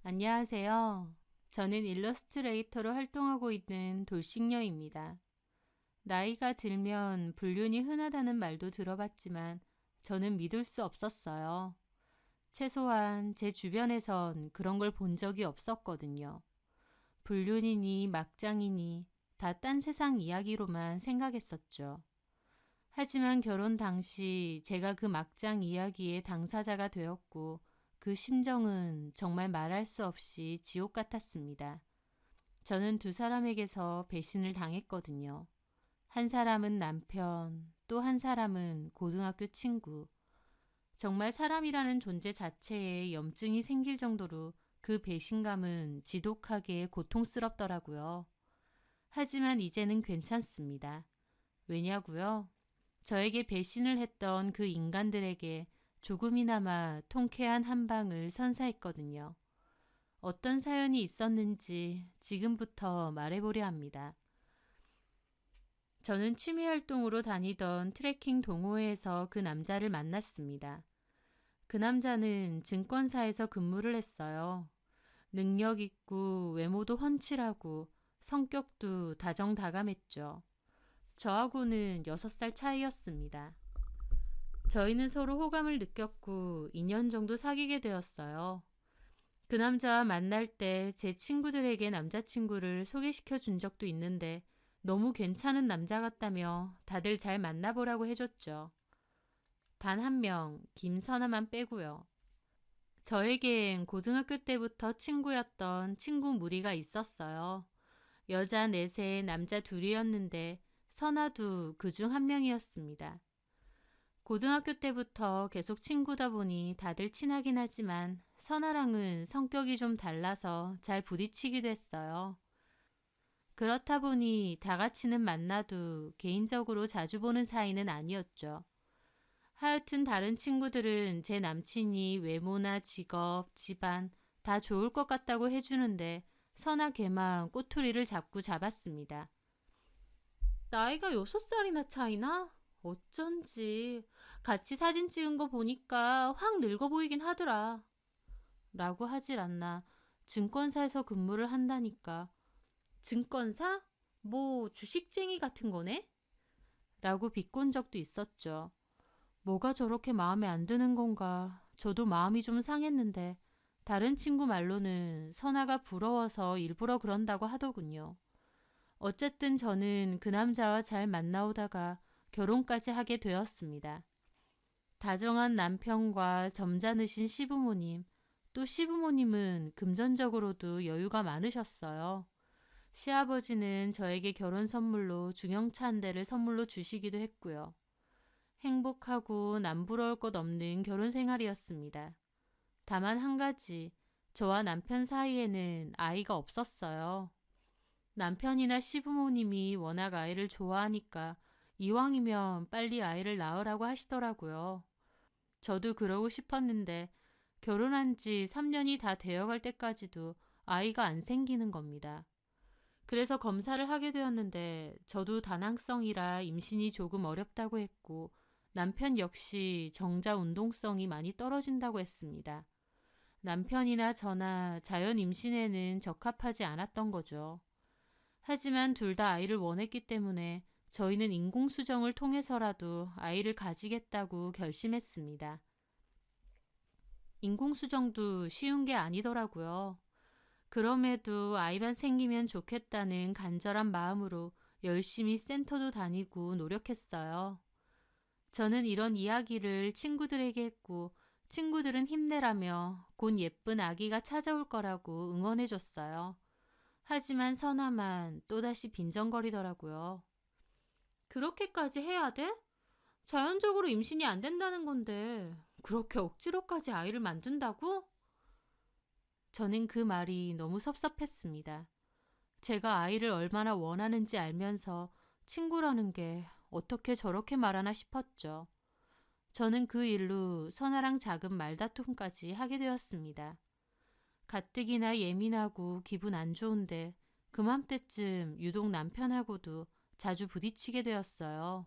안녕하세요. 저는 일러스트레이터로 활동하고 있는 돌싱녀입니다. 나이가 들면 불륜이 흔하다는 말도 들어봤지만 저는 믿을 수 없었어요. 최소한 제 주변에선 그런 걸 본 적이 없었거든요. 불륜이니 막장이니 다 딴 세상 이야기로만 생각했었죠. 하지만 결혼 당시 제가 그 막장 이야기의 당사자가 되었고 그 심정은 정말 말할 수 없이 지옥 같았습니다. 저는 두 사람에게서 배신을 당했거든요. 한 사람은 남편, 또 한 사람은 고등학교 친구. 정말 사람이라는 존재 자체에 염증이 생길 정도로 그 배신감은 지독하게 고통스럽더라고요. 하지만 이제는 괜찮습니다. 왜냐고요? 저에게 배신을 했던 그 인간들에게 조금이나마 통쾌한 한 방을 선사했거든요. 어떤 사연이 있었는지 지금부터 말해보려 합니다. 저는 취미활동으로 다니던 트레킹 동호회에서 그 남자를 만났습니다. 그 남자는 증권사에서 근무를 했어요. 능력 있고 외모도 훤칠하고 성격도 다정다감했죠. 저하고는 6살 차이였습니다. 저희는 서로 호감을 느꼈고 2년 정도 사귀게 되었어요. 그 남자와 만날 때 제 친구들에게 남자친구를 소개시켜 준 적도 있는데 너무 괜찮은 남자 같다며 다들 잘 만나보라고 해줬죠. 단 한 명, 김선아만 빼고요. 저에겐 고등학교 때부터 친구였던 친구 무리가 있었어요. 여자 넷에 남자 둘이었는데 선아도 그중 한 명이었습니다. 고등학교 때부터 계속 친구다 보니 다들 친하긴 하지만 선아랑은 성격이 좀 달라서 잘 부딪히기도 했어요. 그렇다 보니 다 같이는 만나도 개인적으로 자주 보는 사이는 아니었죠. 하여튼 다른 친구들은 제 남친이 외모나 직업, 집안 다 좋을 것 같다고 해주는데 선아 걔만 꼬투리를 자꾸 잡았습니다. 나이가 6살이나 차이나? 어쩐지 같이 사진 찍은 거 보니까 확 늙어 보이긴 하더라. 라고 하질 않나. 증권사에서 근무를 한다니까. 증권사? 뭐 주식쟁이 같은 거네? 라고 비꼰 적도 있었죠. 뭐가 저렇게 마음에 안 드는 건가. 저도 마음이 좀 상했는데 다른 친구 말로는 선아가 부러워서 일부러 그런다고 하더군요. 어쨌든 저는 그 남자와 잘 만나오다가 결혼까지 하게 되었습니다. 다정한 남편과 점잖으신 시부모님, 또 시부모님은 금전적으로도 여유가 많으셨어요. 시아버지는 저에게 결혼 선물로 중형차 한 대를 선물로 주시기도 했고요. 행복하고 남부러울 것 없는 결혼 생활이었습니다. 다만 한 가지, 저와 남편 사이에는 아이가 없었어요. 남편이나 시부모님이 워낙 아이를 좋아하니까 이왕이면 빨리 아이를 낳으라고 하시더라고요. 저도 그러고 싶었는데 결혼한 지 3년이 다 되어갈 때까지도 아이가 안 생기는 겁니다. 그래서 검사를 하게 되었는데 저도 다낭성이라 임신이 조금 어렵다고 했고 남편 역시 정자 운동성이 많이 떨어진다고 했습니다. 남편이나 저나 자연 임신에는 적합하지 않았던 거죠. 하지만 둘 다 아이를 원했기 때문에 저희는 인공수정을 통해서라도 아이를 가지겠다고 결심했습니다. 인공수정도 쉬운 게 아니더라고요. 그럼에도 아이만 생기면 좋겠다는 간절한 마음으로 열심히 센터도 다니고 노력했어요. 저는 이런 이야기를 친구들에게 했고 친구들은 힘내라며 곧 예쁜 아기가 찾아올 거라고 응원해줬어요. 하지만 선아만 또다시 빈정거리더라고요. 그렇게까지 해야 돼? 자연적으로 임신이 안 된다는 건데 그렇게 억지로까지 아이를 만든다고? 저는 그 말이 너무 섭섭했습니다. 제가 아이를 얼마나 원하는지 알면서 친구라는 게 어떻게 저렇게 말하나 싶었죠. 저는 그 일로 선아랑 작은 말다툼까지 하게 되었습니다. 가뜩이나 예민하고 기분 안 좋은데 그맘때쯤 유독 남편하고도 자주 부딪히게 되었어요.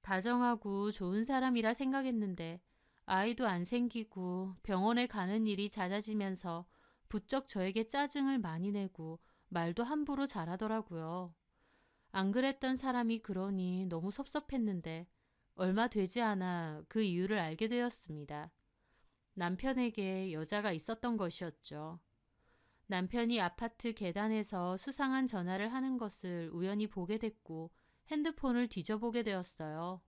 다정하고 좋은 사람이라 생각했는데 아이도 안 생기고 병원에 가는 일이 잦아지면서 부쩍 저에게 짜증을 많이 내고 말도 함부로 잘하더라고요. 안 그랬던 사람이 그러니 너무 섭섭했는데 얼마 되지 않아 그 이유를 알게 되었습니다. 남편에게 여자가 있었던 것이었죠. 남편이 아파트 계단에서 수상한 전화를 하는 것을 우연히 보게 됐고 핸드폰을 뒤져보게 되었어요.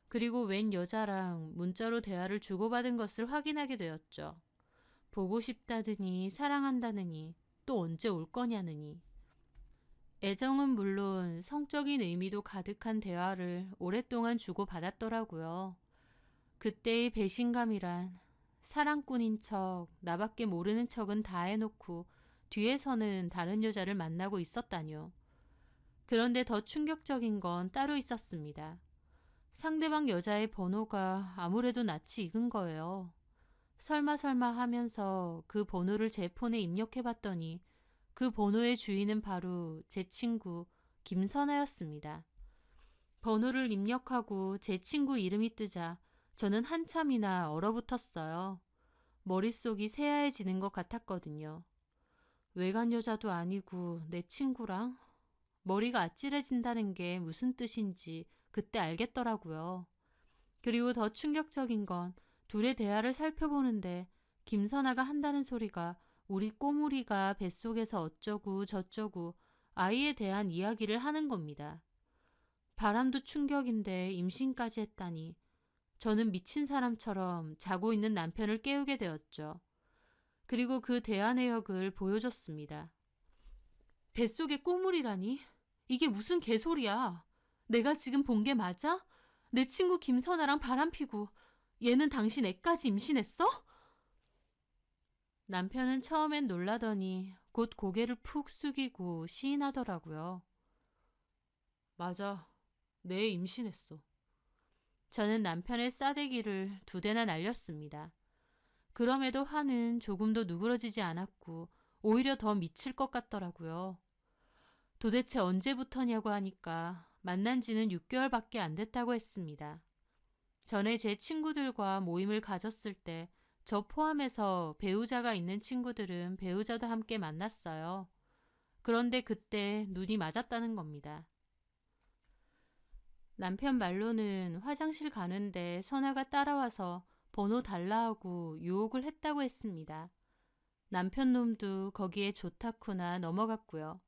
그리고 웬 여자랑 문자로 대화를 주고받은 것을 확인하게 되었죠. 보고 싶다느니 사랑한다느니 또 언제 올 거냐느니. 애정은 물론 성적인 의미도 가득한 대화를 오랫동안 주고받았더라고요. 그때의 배신감이란 사랑꾼인 척 나밖에 모르는 척은 다 해놓고 뒤에서는 다른 여자를 만나고 있었다뇨. 그런데 더 충격적인 건 따로 있었습니다. 상대방 여자의 번호가 아무래도 낯이 익은 거예요. 설마 하면서 그 번호를 제 폰에 입력해 봤더니 그 번호의 주인은 바로 제 친구 김선아였습니다. 번호를 입력하고 제 친구 이름이 뜨자 저는 한참이나 얼어붙었어요. 머릿속이 새하얘지는 것 같았거든요. 외간 여자도 아니고 내 친구랑? 머리가 아찔해진다는 게 무슨 뜻인지 그때 알겠더라고요. 그리고 더 충격적인 건 둘의 대화를 살펴보는데 김선아가 한다는 소리가 우리 꼬물이가 뱃속에서 어쩌고 저쩌고 아이에 대한 이야기를 하는 겁니다. 바람도 충격인데 임신까지 했다니 저는 미친 사람처럼 자고 있는 남편을 깨우게 되었죠. 그리고 그 대화 내역을 보여줬습니다. 뱃속에 꼬물이라니? 이게 무슨 개소리야? 내가 지금 본 게 맞아? 내 친구 김선아랑 바람피고 얘는 당신 애까지 임신했어? 남편은 처음엔 놀라더니 곧 고개를 푹 숙이고 시인하더라고요. 맞아. 내 임신했어. 저는 남편의 싸대기를 2대나 날렸습니다. 그럼에도 화는 조금도 누그러지지 않았고 오히려 더 미칠 것 같더라고요. 도대체 언제부터냐고 하니까 만난 지는 6개월밖에 안 됐다고 했습니다. 전에 제 친구들과 모임을 가졌을 때 저 포함해서 배우자가 있는 친구들은 배우자도 함께 만났어요. 그런데 그때 눈이 맞았다는 겁니다. 남편 말로는 화장실 가는데 선아가 따라와서 번호 달라 하고 유혹을 했다고 했습니다. 남편 놈도 거기에 좋다쿠나 넘어갔고요.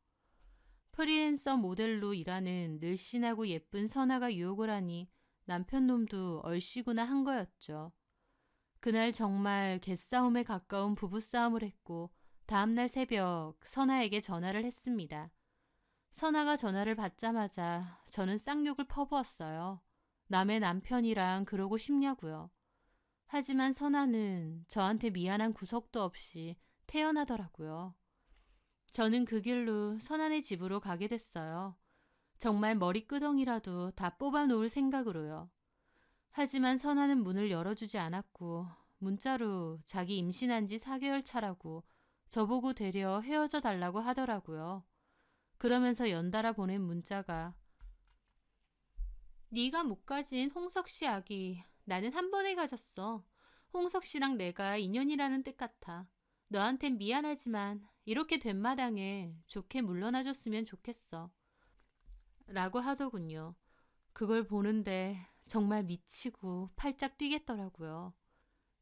프리랜서 모델로 일하는 늘씬하고 예쁜 선아가 유혹을 하니 남편 놈도 얼씨구나 한 거였죠. 그날 정말 개싸움에 가까운 부부싸움을 했고 다음날 새벽 선아에게 전화를 했습니다. 선아가 전화를 받자마자 저는 쌍욕을 퍼부었어요. 남의 남편이랑 그러고 싶냐고요. 하지만 선아는 저한테 미안한 구석도 없이 태연하더라고요. 저는 그 길로 선아네 집으로 가게 됐어요. 정말 머리끄덩이라도 다 뽑아놓을 생각으로요. 하지만 선아는 문을 열어주지 않았고 문자로 자기 임신한 지 4개월 차라고 저보고 되려 헤어져 달라고 하더라고요. 그러면서 연달아 보낸 문자가 네가 못 가진 홍석 씨 아기 나는 한 번에 가졌어. 홍석 씨랑 내가 인연이라는 뜻 같아. 너한텐 미안하지만 이렇게 된 마당에 좋게 물러나줬으면 좋겠어. 라고 하더군요. 그걸 보는데 정말 미치고 팔짝 뛰겠더라고요.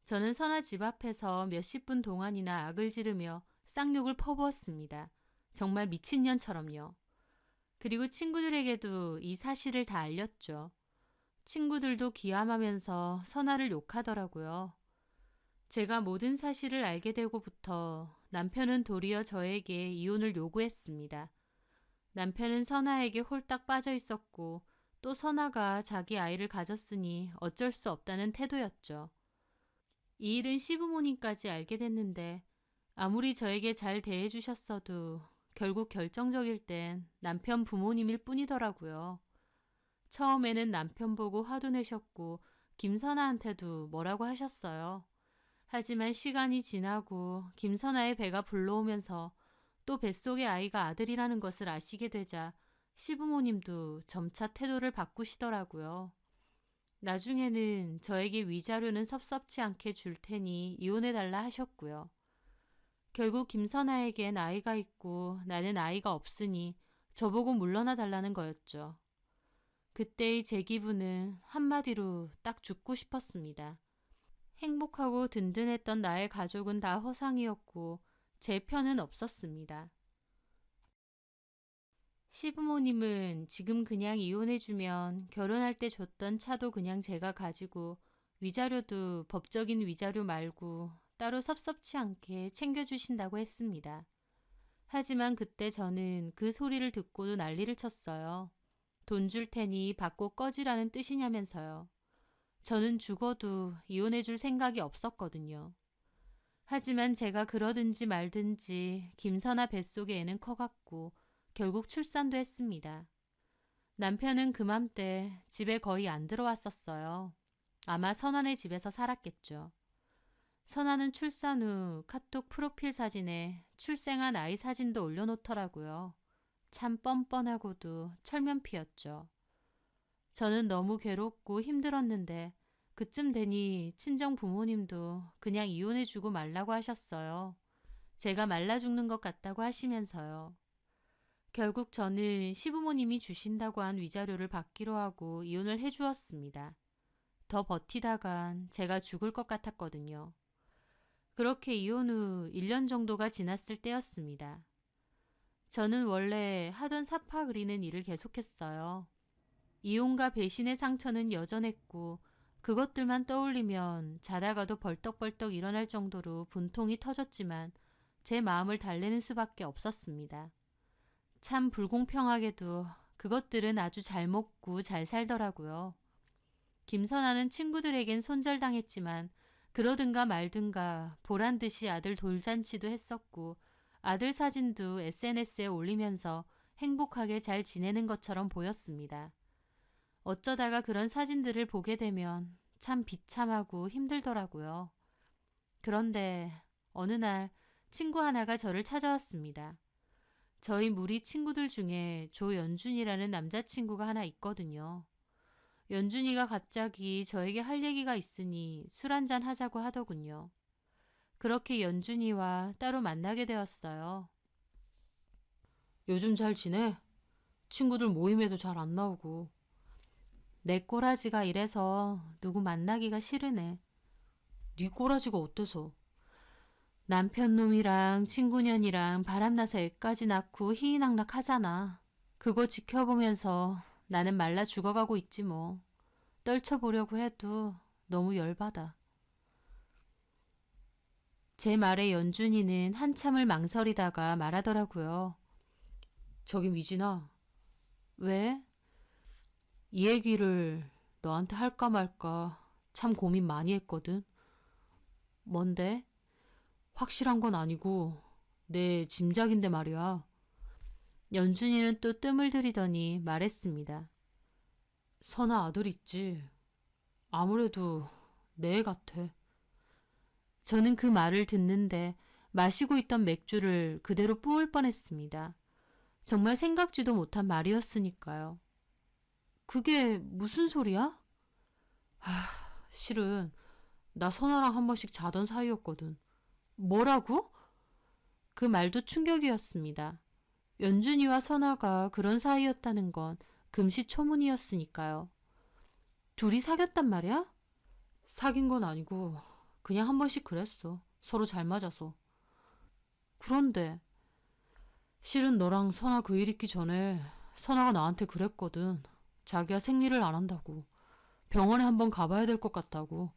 저는 선아 집 앞에서 몇십 분 동안이나 악을 지르며 쌍욕을 퍼부었습니다. 정말 미친년처럼요. 그리고 친구들에게도 이 사실을 다 알렸죠. 친구들도 기함하면서 선아를 욕하더라고요. 제가 모든 사실을 알게 되고부터 남편은 도리어 저에게 이혼을 요구했습니다. 남편은 선아에게 홀딱 빠져 있었고 또 선아가 자기 아이를 가졌으니 어쩔 수 없다는 태도였죠. 이 일은 시부모님까지 알게 됐는데 아무리 저에게 잘 대해주셨어도 결국 결정적일 땐 남편 부모님일 뿐이더라고요. 처음에는 남편 보고 화도 내셨고 김선아한테도 뭐라고 하셨어요. 하지만 시간이 지나고 김선아의 배가 불러오면서 또 뱃속의 아이가 아들이라는 것을 아시게 되자 시부모님도 점차 태도를 바꾸시더라고요. 나중에는 저에게 위자료는 섭섭치 않게 줄 테니 이혼해달라 하셨고요. 결국 김선아에겐 아이가 있고 나는 아이가 없으니 저보고 물러나 달라는 거였죠. 그때의 제 기분은 한마디로 딱 죽고 싶었습니다. 행복하고 든든했던 나의 가족은 다 허상이었고 제 편은 없었습니다. 시부모님은 지금 그냥 이혼해주면 결혼할 때 줬던 차도 그냥 제가 가지고 위자료도 법적인 위자료 말고 따로 섭섭치 않게 챙겨주신다고 했습니다. 하지만 그때 저는 그 소리를 듣고도 난리를 쳤어요. 돈 줄 테니 받고 꺼지라는 뜻이냐면서요. 저는 죽어도 이혼해줄 생각이 없었거든요. 하지만 제가 그러든지 말든지 김선아 뱃속의 애는 커갔고 결국 출산도 했습니다. 남편은 그맘때 집에 거의 안 들어왔었어요. 아마 선아네 집에서 살았겠죠. 선아는 출산 후 카톡 프로필 사진에 출생한 아이 사진도 올려놓더라고요. 참 뻔뻔하고도 철면피였죠. 저는 너무 괴롭고 힘들었는데 그쯤 되니 친정 부모님도 그냥 이혼해주고 말라고 하셨어요. 제가 말라 죽는 것 같다고 하시면서요. 결국 저는 시부모님이 주신다고 한 위자료를 받기로 하고 이혼을 해주었습니다. 더 버티다간 제가 죽을 것 같았거든요. 그렇게 이혼 후 1년 정도가 지났을 때였습니다. 저는 원래 하던 사파 그리는 일을 계속했어요. 이혼과 배신의 상처는 여전했고 그것들만 떠올리면 자다가도 벌떡벌떡 일어날 정도로 분통이 터졌지만 제 마음을 달래는 수밖에 없었습니다. 참 불공평하게도 그것들은 아주 잘 먹고 잘 살더라고요. 김선아는 친구들에겐 손절당했지만 그러든가 말든가 보란듯이 아들 돌잔치도 했었고 아들 사진도 SNS에 올리면서 행복하게 잘 지내는 것처럼 보였습니다. 어쩌다가 그런 사진들을 보게 되면 참 비참하고 힘들더라고요. 그런데 어느 날 친구 하나가 저를 찾아왔습니다. 저희 무리 친구들 중에 조연준이라는 남자친구가 하나 있거든요. 연준이가 갑자기 저에게 할 얘기가 있으니 술 한잔 하자고 하더군요. 그렇게 연준이와 따로 만나게 되었어요. 요즘 잘 지내? 친구들 모임에도 잘 안 나오고. 내 꼬라지가 이래서 누구 만나기가 싫으네. 네 꼬라지가 어때서? 남편 놈이랑 친구년이랑 바람나서 애까지 낳고 희희낙낙 하잖아. 그거 지켜보면서 나는 말라 죽어가고 있지 뭐. 떨쳐보려고 해도 너무 열받아. 제 말에 연준이는 한참을 망설이다가 말하더라고요. 저기 미진아, 왜? 이 얘기를 너한테 할까 말까 참 고민 많이 했거든. 뭔데? 확실한 건 아니고 내 짐작인데 말이야. 연준이는 또 뜸을 들이더니 말했습니다. 선아 아들 있지. 아무래도 내 애 같아. 저는 그 말을 듣는데 마시고 있던 맥주를 그대로 뿜을 뻔했습니다. 정말 생각지도 못한 말이었으니까요. 그게 무슨 소리야? 실은 나 선아랑 한 번씩 자던 사이였거든. 뭐라고? 그 말도 충격이었습니다. 연준이와 선아가 그런 사이였다는 건 금시초문이었으니까요. 둘이 사귀었단 말이야? 사귄 건 아니고 그냥 한 번씩 그랬어. 서로 잘 맞아서. 그런데 실은 너랑 선아 그 일 있기 전에 선아가 나한테 그랬거든. 자기가 생리를 안 한다고. 병원에 한번 가봐야 될 것 같다고.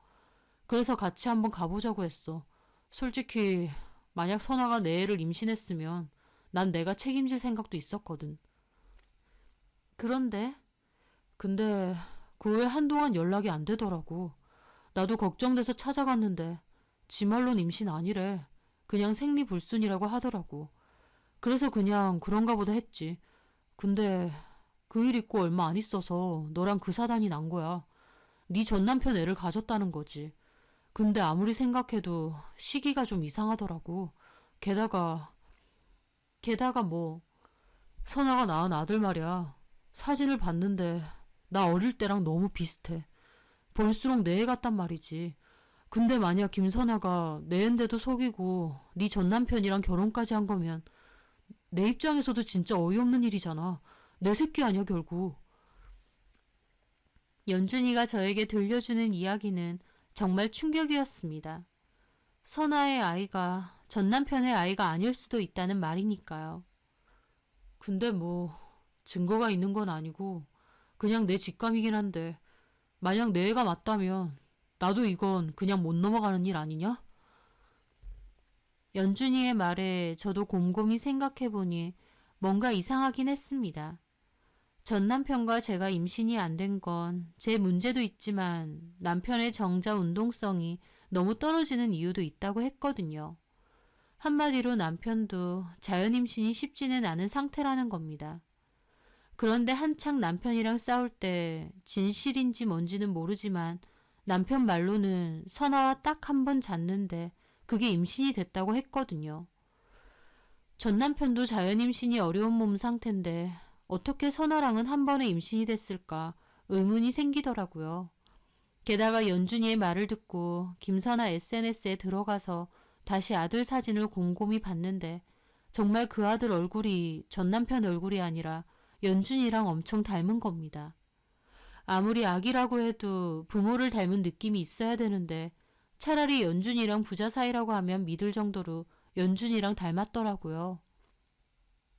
그래서 같이 한번 가보자고 했어. 솔직히 만약 선아가 내 애를 임신했으면 난 내가 책임질 생각도 있었거든. 그런데 근데 그 후에 한동안 연락이 안 되더라고. 나도 걱정돼서 찾아갔는데 지 말론 임신 아니래. 그냥 생리불순이라고 하더라고. 그래서 그냥 그런가 보다 했지. 근데 그 일 있고 얼마 안 있어서 너랑 그 사단이 난 거야. 네 전남편 애를 가졌다는 거지. 근데 아무리 생각해도 시기가 좀 이상하더라고. 게다가 뭐 선아가 낳은 아들 말이야. 사진을 봤는데 나 어릴 때랑 너무 비슷해. 볼수록 내 애 같단 말이지. 근데 만약 김선아가 내은데도 속이고 네 전 남편이랑 결혼까지 한 거면 내 입장에서도 진짜 어이없는 일이잖아. 내 새끼 아니야 결국. 연준이가 저에게 들려주는 이야기는 정말 충격이었습니다. 선아의 아이가 전 남편의 아이가 아닐 수도 있다는 말이니까요. 근데 뭐 증거가 있는 건 아니고 그냥 내 직감이긴 한데 만약 내 애가 맞다면 나도 이건 그냥 못 넘어가는 일 아니냐? 연준이의 말에 저도 곰곰이 생각해보니 뭔가 이상하긴 했습니다. 전 남편과 제가 임신이 안 된 건 제 문제도 있지만 남편의 정자 운동성이 너무 떨어지는 이유도 있다고 했거든요. 한마디로 남편도 자연 임신이 쉽지는 않은 상태라는 겁니다. 그런데 한창 남편이랑 싸울 때 진실인지 뭔지는 모르지만 남편 말로는 선아와 딱 한 번 잤는데 그게 임신이 됐다고 했거든요. 전 남편도 자연 임신이 어려운 몸 상태인데 어떻게 선아랑은 한 번에 임신이 됐을까 의문이 생기더라고요. 게다가 연준이의 말을 듣고 김선아 SNS에 들어가서 다시 아들 사진을 곰곰이 봤는데 정말 그 아들 얼굴이 전 남편 얼굴이 아니라 연준이랑 엄청 닮은 겁니다. 아무리 아기라고 해도 부모를 닮은 느낌이 있어야 되는데 차라리 연준이랑 부자 사이라고 하면 믿을 정도로 연준이랑 닮았더라고요.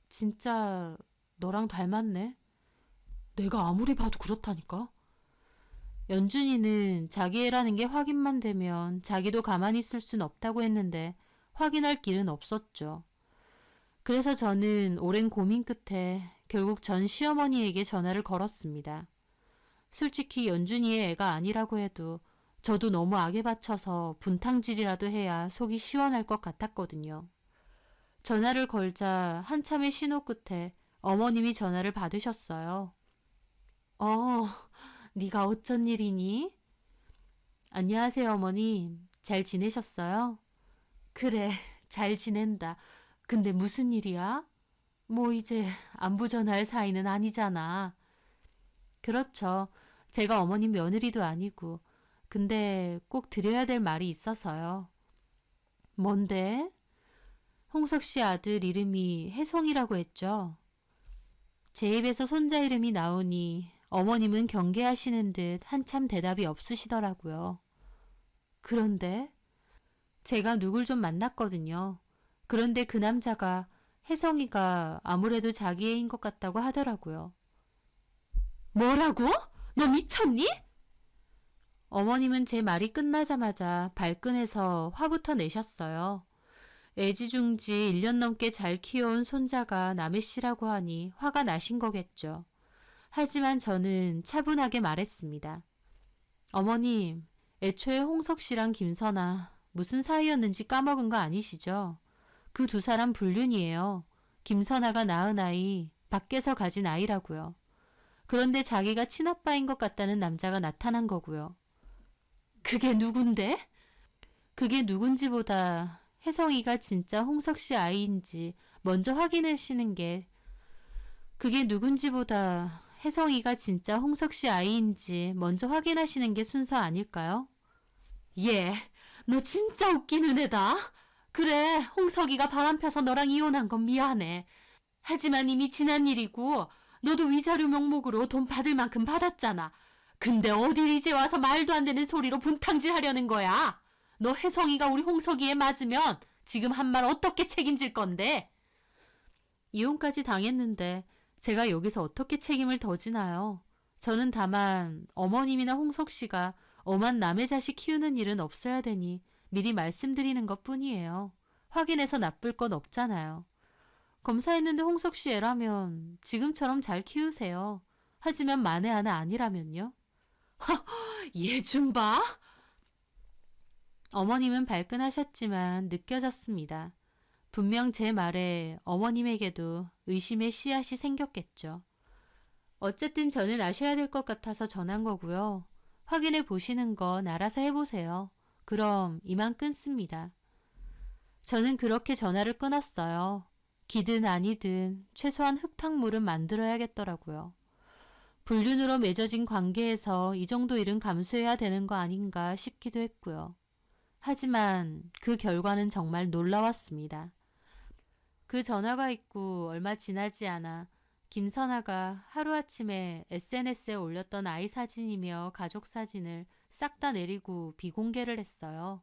진짜 너랑 닮았네. 내가 아무리 봐도 그렇다니까. 연준이는 자기 애라는 게 확인만 되면 자기도 가만히 있을 순 없다고 했는데 확인할 길은 없었죠. 그래서 저는 오랜 고민 끝에 결국 전 시어머니에게 전화를 걸었습니다. 솔직히 연준이의 애가 아니라고 해도 저도 너무 악에 받쳐서 분탕질이라도 해야 속이 시원할 것 같았거든요. 전화를 걸자 한참의 신호 끝에 어머님이 전화를 받으셨어요. 어, 네가 어쩐 일이니? 안녕하세요, 어머님. 잘 지내셨어요? 그래, 잘 지낸다. 근데 무슨 일이야? 뭐 이제 안부 전할 사이는 아니잖아. 그렇죠. 제가 어머님 며느리도 아니고. 근데 꼭 드려야 될 말이 있어서요. 뭔데? 홍석 씨 아들 이름이 혜성이라고 했죠. 제 입에서 손자 이름이 나오니 어머님은 경계하시는 듯 한참 대답이 없으시더라고요. 그런데 제가 누굴 좀 만났거든요. 그런데 그 남자가 혜성이가 아무래도 자기 애인 것 같다고 하더라고요. 뭐라고? 너 미쳤니? 어머님은 제 말이 끝나자마자 발끈해서 화부터 내셨어요. 애지중지 1년 넘게 잘 키워온 손자가 남의 씨라고 하니 화가 나신 거겠죠. 하지만 저는 차분하게 말했습니다. 어머님, 애초에 홍석 씨랑 김선아 무슨 사이였는지 까먹은 거 아니시죠? 그 두 사람 불륜이에요. 김선아가 낳은 아이, 밖에서 가진 아이라고요. 그런데 자기가 친아빠인 것 같다는 남자가 나타난 거고요. 그게 누군데? 그게 누군지보다 혜성이가 진짜 홍석 씨 아이인지 먼저 확인하시는 게 그게 누군지보다 혜성이가 진짜 홍석 씨 아이인지 먼저 확인하시는 게 순서 아닐까요? 예, 너 진짜 웃기는 애다. 그래, 홍석이가 바람펴서 너랑 이혼한 건 미안해. 하지만 이미 지난 일이고 너도 위자료 명목으로 돈 받을 만큼 받았잖아. 근데 어딜 이제 와서 말도 안 되는 소리로 분탕질 하려는 거야? 너 혜성이가 우리 홍석이에 맞으면 지금 한 말 어떻게 책임질 건데? 이혼까지 당했는데 제가 여기서 어떻게 책임을 더 지나요? 저는 다만 어머님이나 홍석 씨가 엄한 남의 자식 키우는 일은 없어야 되니 미리 말씀드리는 것 뿐이에요. 확인해서 나쁠 건 없잖아요. 검사했는데 홍석 씨 애라면 지금처럼 잘 키우세요. 하지만 만에 하나 아니라면요? 얘 좀 봐. 어머님은 발끈하셨지만 느껴졌습니다. 분명 제 말에 어머님에게도 의심의 씨앗이 생겼겠죠. 어쨌든 저는 아셔야 될 것 같아서 전한 거고요. 확인해 보시는 건 알아서 해보세요. 그럼 이만 끊습니다. 저는 그렇게 전화를 끊었어요. 기든 아니든 최소한 흙탕물은 만들어야겠더라고요. 불륜으로 맺어진 관계에서 이 정도 일은 감수해야 되는 거 아닌가 싶기도 했고요. 하지만 그 결과는 정말 놀라웠습니다. 그 전화가 있고 얼마 지나지 않아 김선아가 하루아침에 SNS에 올렸던 아이 사진이며 가족 사진을 싹 다 내리고 비공개를 했어요.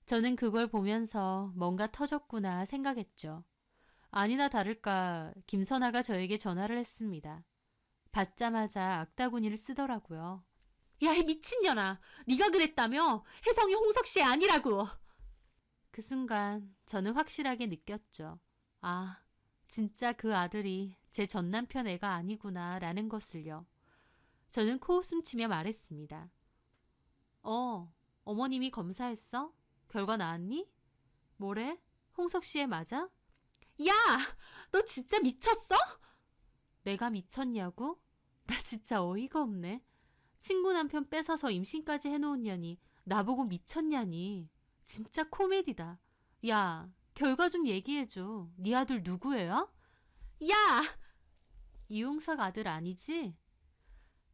저는 그걸 보면서 뭔가 터졌구나 생각했죠. 아니나 다를까 김선아가 저에게 전화를 했습니다. 받자마자 악다구니를 쓰더라고요. 야, 이 미친년아. 네가 그랬다며? 혜성이 홍석 씨 아니라고. 그 순간 저는 확실하게 느꼈죠. 아, 진짜 그 아들이 제 전남편 애가 아니구나 라는 것을요. 저는 코웃음 치며 말했습니다. 어머님이 검사했어? 결과 나왔니? 뭐래? 홍석 씨 애 맞아? 야! 너 진짜 미쳤어? 내가 미쳤냐고? 나 진짜 어이가 없네. 친구 남편 뺏어서 임신까지 해놓은 년이 나보고 미쳤냐니. 진짜 코미디다. 야, 결과 좀 얘기해줘. 네 아들 누구예요? 야! 이용석 아들 아니지?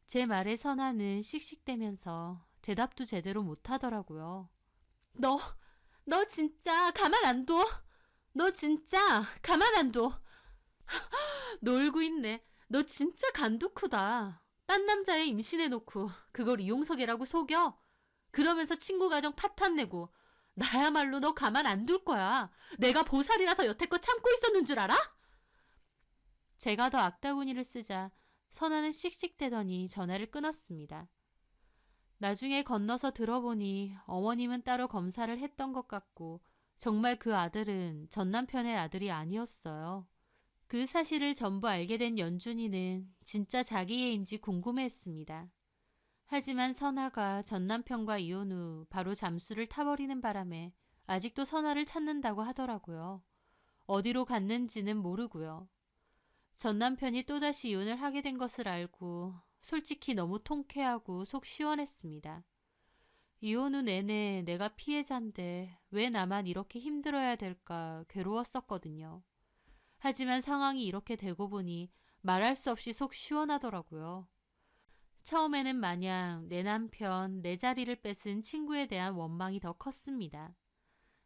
제 말에 선아는 씩씩대면서 대답도 제대로 못하더라고요. 너 진짜 가만 안 둬? 너 진짜 가만 안 둬? 놀고 있네. 너 진짜 간두크다. 딴 남자애 임신해놓고 그걸 이용석이라고 속여? 그러면서 친구 가정 파탄 내고 나야말로 너 가만 안 둘 거야. 내가 보살이라서 여태껏 참고 있었는 줄 알아? 제가 더 악다구니를 쓰자 선아는 씩씩대더니 전화를 끊었습니다. 나중에 건너서 들어보니 어머님은 따로 검사를 했던 것 같고 정말 그 아들은 전 남편의 아들이 아니었어요. 그 사실을 전부 알게 된 연준이는 진짜 자기 애인지 궁금해했습니다. 하지만 선아가 전 남편과 이혼 후 바로 잠수를 타버리는 바람에 아직도 선아를 찾는다고 하더라고요. 어디로 갔는지는 모르고요. 전 남편이 또다시 이혼을 하게 된 것을 알고 솔직히 너무 통쾌하고 속 시원했습니다. 이혼 후 내내 내가 피해자인데 왜 나만 이렇게 힘들어야 될까 괴로웠었거든요. 하지만 상황이 이렇게 되고 보니 말할 수 없이 속 시원하더라고요. 처음에는 마냥 내 남편, 내 자리를 뺏은 친구에 대한 원망이 더 컸습니다.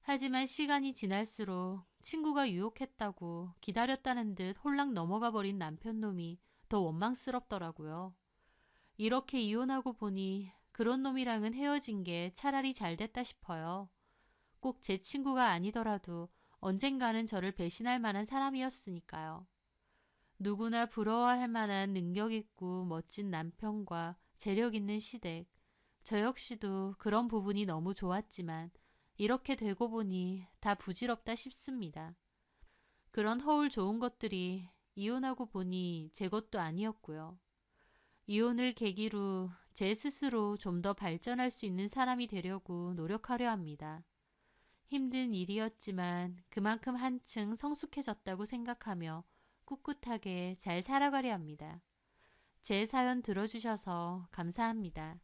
하지만 시간이 지날수록 친구가 유혹했다고 기다렸다는 듯 홀랑 넘어가 버린 남편놈이 더 원망스럽더라고요. 이렇게 이혼하고 보니 그런 놈이랑은 헤어진 게 차라리 잘 됐다 싶어요. 꼭 제 친구가 아니더라도 언젠가는 저를 배신할 만한 사람이었으니까요. 누구나 부러워할 만한 능력 있고 멋진 남편과 재력 있는 시댁. 저 역시도 그런 부분이 너무 좋았지만 이렇게 되고 보니 다 부질없다 싶습니다. 그런 허울 좋은 것들이 이혼하고 보니 제 것도 아니었고요. 이혼을 계기로 제 스스로 좀 더 발전할 수 있는 사람이 되려고 노력하려 합니다. 힘든 일이었지만 그만큼 한층 성숙해졌다고 생각하며 꿋꿋하게 잘 살아가려 합니다. 제 사연 들어주셔서 감사합니다.